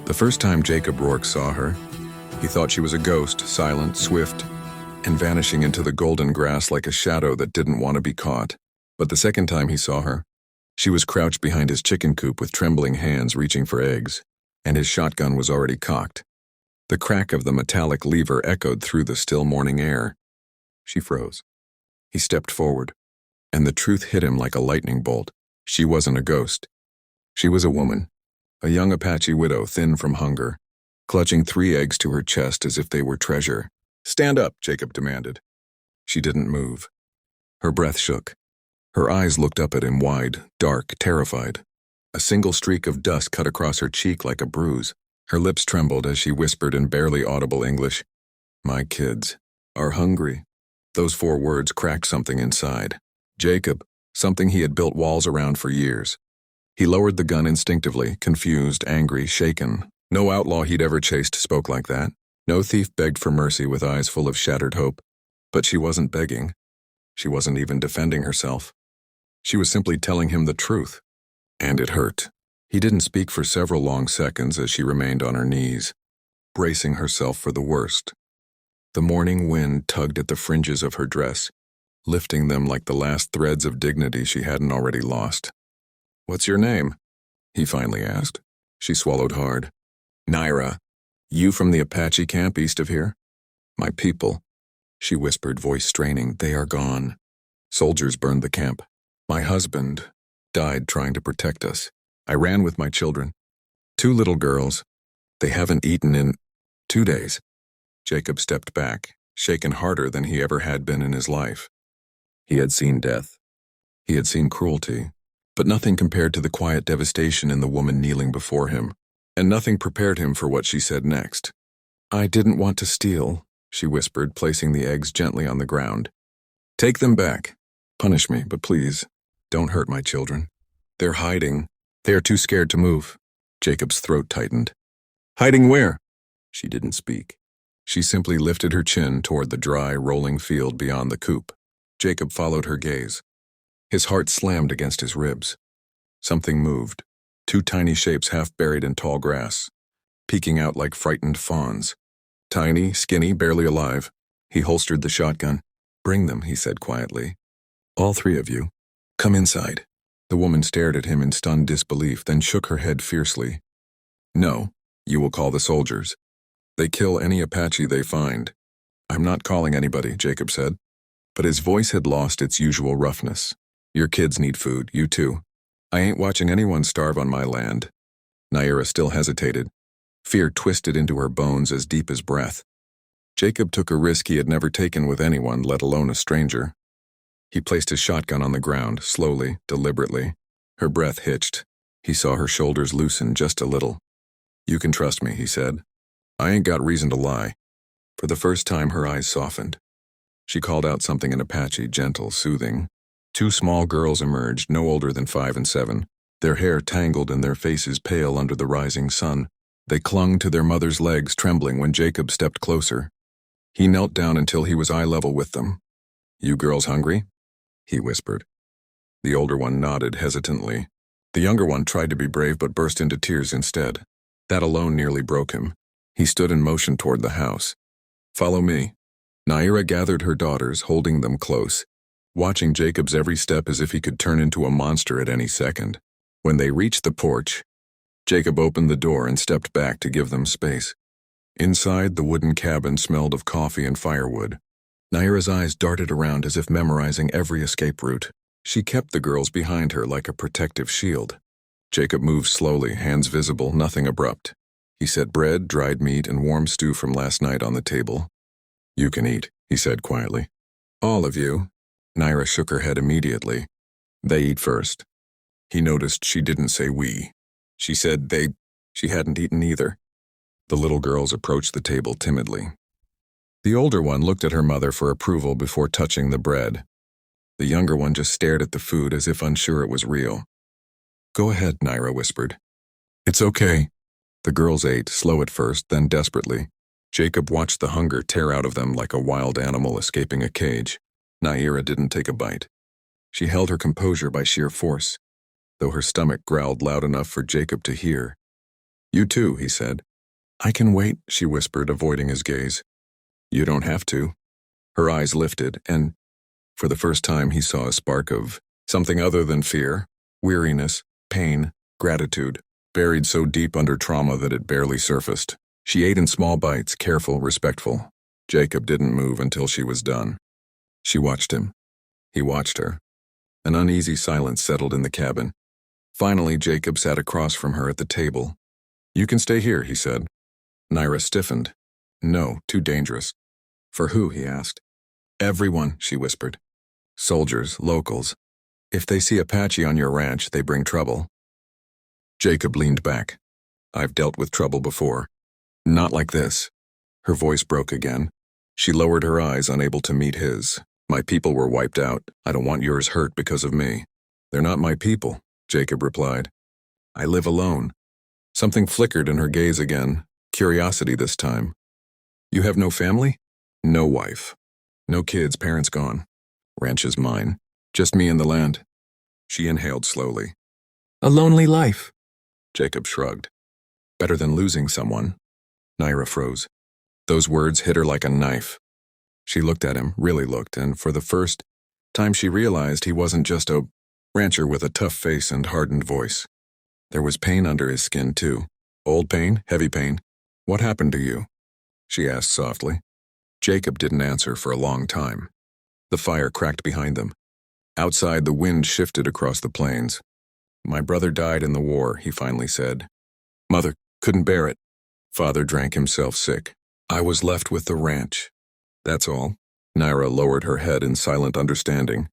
The first time Jacob Rourke saw her, he thought she was a ghost, silent, swift, and vanishing into the golden grass like a shadow that didn't want to be caught. But the second time he saw her, she was crouched behind his chicken coop with trembling hands reaching for eggs, and his shotgun was already cocked. The crack of the metallic lever echoed through the still morning air. She froze. He stepped forward, and the truth hit him like a lightning bolt. She wasn't a ghost. She was a woman, a young Apache widow thin from hunger, clutching 3 eggs to her chest as if they were treasure. "Stand up," Jacob demanded. She didn't move. Her breath shook. Her eyes looked up at him wide, dark, terrified. A single streak of dust cut across her cheek like a bruise. Her lips trembled as she whispered in barely audible English, "My kids are hungry." Those 4 words cracked something inside. Jacob, something he had built walls around for years. He lowered the gun instinctively, confused, angry, shaken. No outlaw he'd ever chased spoke like that. No thief begged for mercy with eyes full of shattered hope. But she wasn't begging. She wasn't even defending herself. She was simply telling him the truth. And it hurt. He didn't speak for several long seconds as she remained on her knees, bracing herself for the worst. The morning wind tugged at the fringes of her dress, lifting them like the last threads of dignity she hadn't already lost. "What's your name?" he finally asked. She swallowed hard. "Naira. You from the Apache camp east of here?" "My people," she whispered, voice straining. "They are gone. Soldiers burned the camp. My husband died trying to protect us. I ran with my children. 2 little girls. They haven't eaten in 2 days." Jacob stepped back, shaken harder than he ever had been in his life. He had seen death. He had seen cruelty, but nothing compared to the quiet devastation in the woman kneeling before him, and nothing prepared him for what she said next. "I didn't want to steal," she whispered, placing the eggs gently on the ground. "Take them back. Punish me, but please, don't hurt my children. They're hiding. They are too scared to move." Jacob's throat tightened. "Hiding where?" She didn't speak. She simply lifted her chin toward the dry, rolling field beyond the coop. Jacob followed her gaze. His heart slammed against his ribs. Something moved. 2 tiny shapes half buried in tall grass, peeking out like frightened fawns. Tiny, skinny, barely alive. He holstered the shotgun. "Bring them," he said quietly. "All 3 of you. Come inside." The woman stared at him in stunned disbelief, then shook her head fiercely. "No, you will call the soldiers. They kill any Apache they find." "I'm not calling anybody," Jacob said. But his voice had lost its usual roughness. "Your kids need food, you too. I ain't watching anyone starve on my land." Naira still hesitated. Fear twisted into her bones as deep as breath. Jacob took a risk he had never taken with anyone, let alone a stranger. He placed his shotgun on the ground, slowly, deliberately. Her breath hitched. He saw her shoulders loosen just a little. "You can trust me," he said. "I ain't got reason to lie." For the first time, her eyes softened. She called out something in Apache, gentle, soothing. 2 small girls emerged, no older than 5 and 7, their hair tangled and their faces pale under the rising sun. They clung to their mother's legs, trembling when Jacob stepped closer. He knelt down until he was eye level with them. "You girls hungry?" he whispered. The older one nodded hesitantly. The younger one tried to be brave but burst into tears instead. That alone nearly broke him. He stood in motion toward the house. "Follow me." Naira gathered her daughters, holding them close, watching Jacob's every step as if he could turn into a monster at any second. When they reached the porch, Jacob opened the door and stepped back to give them space. Inside, the wooden cabin smelled of coffee and firewood. Naira's eyes darted around as if memorizing every escape route. She kept the girls behind her like a protective shield. Jacob moved slowly, hands visible, nothing abrupt. He set bread, dried meat, and warm stew from last night on the table. "You can eat," he said quietly. "All of you." Naira shook her head immediately. "They eat first." He noticed she didn't say we. She said they. She hadn't eaten either. The little girls approached the table timidly. The older one looked at her mother for approval before touching the bread. The younger one just stared at the food as if unsure it was real. "Go ahead," Naira whispered. "It's okay." The girls ate, slow at first, then desperately. Jacob watched the hunger tear out of them like a wild animal escaping a cage. Naira didn't take a bite. She held her composure by sheer force, though her stomach growled loud enough for Jacob to hear. You too, he said. I can wait, she whispered, avoiding his gaze. You don't have to. Her eyes lifted, and for the first time he saw a spark of something other than fear, weariness, pain, gratitude, buried so deep under trauma that it barely surfaced. She ate in small bites, careful, respectful. Jacob didn't move until she was done. She watched him. He watched her. An uneasy silence settled in the cabin. Finally, Jacob sat across from her at the table. You can stay here, he said. Naira stiffened. No, too dangerous. For who, he asked. Everyone, she whispered. Soldiers, locals. If they see Apache on your ranch, they bring trouble. Jacob leaned back. I've dealt with trouble before. Not like this. Her voice broke again. She lowered her eyes, unable to meet his. My people were wiped out. I don't want yours hurt because of me. They're not my people, Jacob replied. I live alone. Something flickered in her gaze again, curiosity this time. You have no family? No wife. No kids, parents gone. Ranch is mine. Just me and the land. She inhaled slowly. A lonely life. Jacob shrugged. Better than losing someone. Naira froze. Those words hit her like a knife. She looked at him, really looked, and for the first time she realized he wasn't just a rancher with a tough face and hardened voice. There was pain under his skin, too. Old pain, heavy pain. What happened to you? She asked softly. Jacob didn't answer for a long time. The fire cracked behind them. Outside, the wind shifted across the plains. My brother died in the war, he finally said. Mother couldn't bear it. Father drank himself sick. I was left with the ranch. That's all. Naira lowered her head in silent understanding,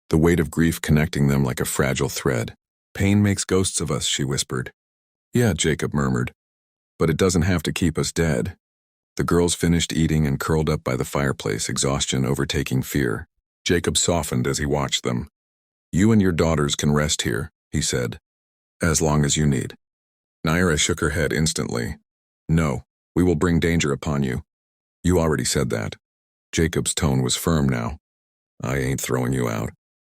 the weight of grief connecting them like a fragile thread. Pain makes ghosts of us, she whispered. Yeah, Jacob murmured. But it doesn't have to keep us dead. The girls finished eating and curled up by the fireplace, exhaustion overtaking fear. Jacob softened as he watched them. You and your daughters can rest here, he said. As long as you need. Naira shook her head instantly. No, we will bring danger upon you. You already said that. Jacob's tone was firm now. I ain't throwing you out,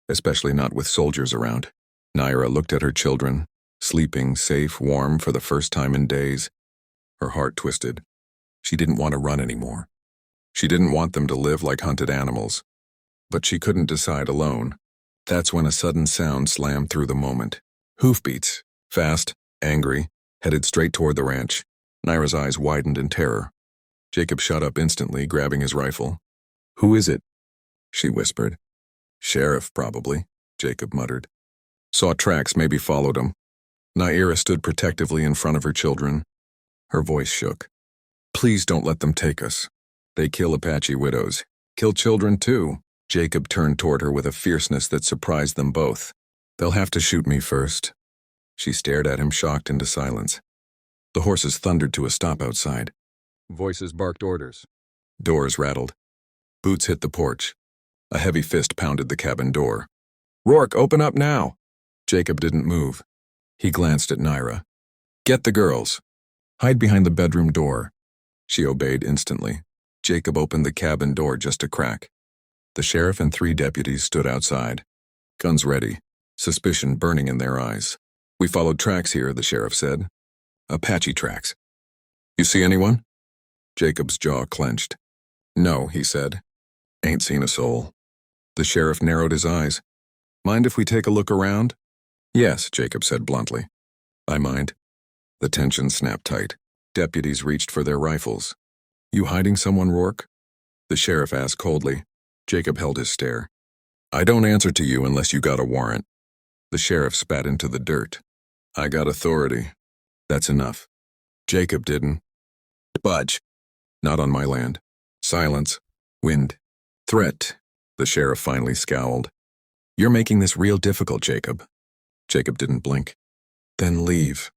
especially not with soldiers around. Naira looked at her children, sleeping, safe, warm for the first time in days. Her heart twisted. She didn't want to run anymore. She didn't want them to live like hunted animals. But she couldn't decide alone. That's when a sudden sound slammed through the moment. Hoofbeats, fast, angry, headed straight toward the ranch. Naira's eyes widened in terror. Jacob shut up instantly, grabbing his rifle. Who is it? She whispered. Sheriff, probably, Jacob muttered. Saw tracks, maybe followed him. Naira stood protectively in front of her children. Her voice shook. Please don't let them take us. They kill Apache widows. Kill children, too. Jacob turned toward her with a fierceness that surprised them both. They'll have to shoot me first. She stared at him, shocked into silence. The horses thundered to a stop outside. Voices barked orders. Doors rattled. Boots hit the porch. A heavy fist pounded the cabin door. Rourke, open up now! Jacob didn't move. He glanced at Naira. Get the girls. Hide behind the bedroom door. She obeyed instantly. Jacob opened the cabin door just a crack. The sheriff and 3 deputies stood outside. Guns ready, suspicion burning in their eyes. We followed tracks here, the sheriff said. Apache tracks. You see anyone? Jacob's jaw clenched. No, he said. Ain't seen a soul. The sheriff narrowed his eyes. Mind if we take a look around? Yes, Jacob said bluntly. I mind. The tension snapped tight. Deputies reached for their rifles. You hiding someone, Rourke? The sheriff asked coldly. Jacob held his stare. I don't answer to you unless you got a warrant. The sheriff spat into the dirt. I got authority. That's enough. Jacob didn't budge. Not on my land. Silence. Wind. Threat. The sheriff finally scowled. You're making this real difficult, Jacob. Jacob didn't blink. Then leave.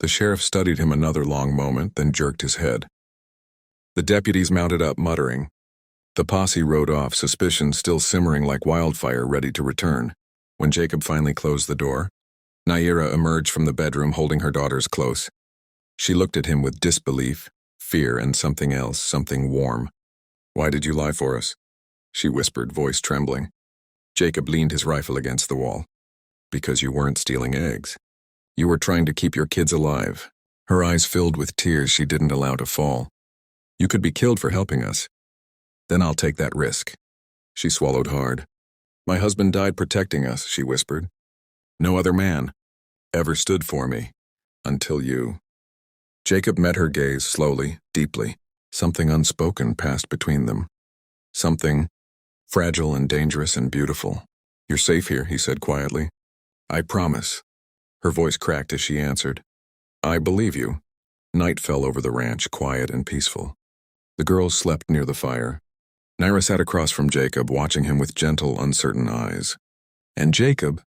The sheriff studied him another long moment, then jerked his head. The deputies mounted up, muttering. The posse rode off, suspicion still simmering like wildfire, ready to return. When Jacob finally closed the door, Naira emerged from the bedroom holding her daughters close. She looked at him with disbelief, fear, and something else, something warm. Why did you lie for us? She whispered, voice trembling. Jacob leaned his rifle against the wall. Because you weren't stealing eggs. You were trying to keep your kids alive. Her eyes filled with tears she didn't allow to fall. You could be killed for helping us. Then I'll take that risk. She swallowed hard. My husband died protecting us, she whispered. No other man ever stood for me. Until you. Jacob met her gaze slowly, deeply. Something unspoken passed between them. Something fragile and dangerous and beautiful. You're safe here, he said quietly. I promise. Her voice cracked as she answered. I believe you. Night fell over the ranch, quiet and peaceful. The girls slept near the fire. Naira sat across from Jacob, watching him with gentle, uncertain eyes. And Jacob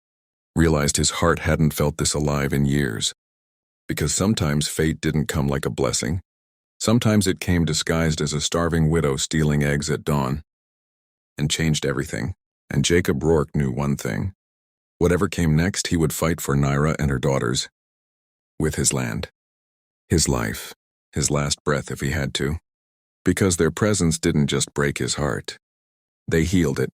realized his heart hadn't felt this alive in years. Because sometimes fate didn't come like a blessing. Sometimes it came disguised as a starving widow stealing eggs at dawn. And changed everything. And Jacob Rourke knew one thing. Whatever came next, he would fight for Naira and her daughters. With his land. His life. His last breath if he had to. Because their presence didn't just break his heart. They healed it.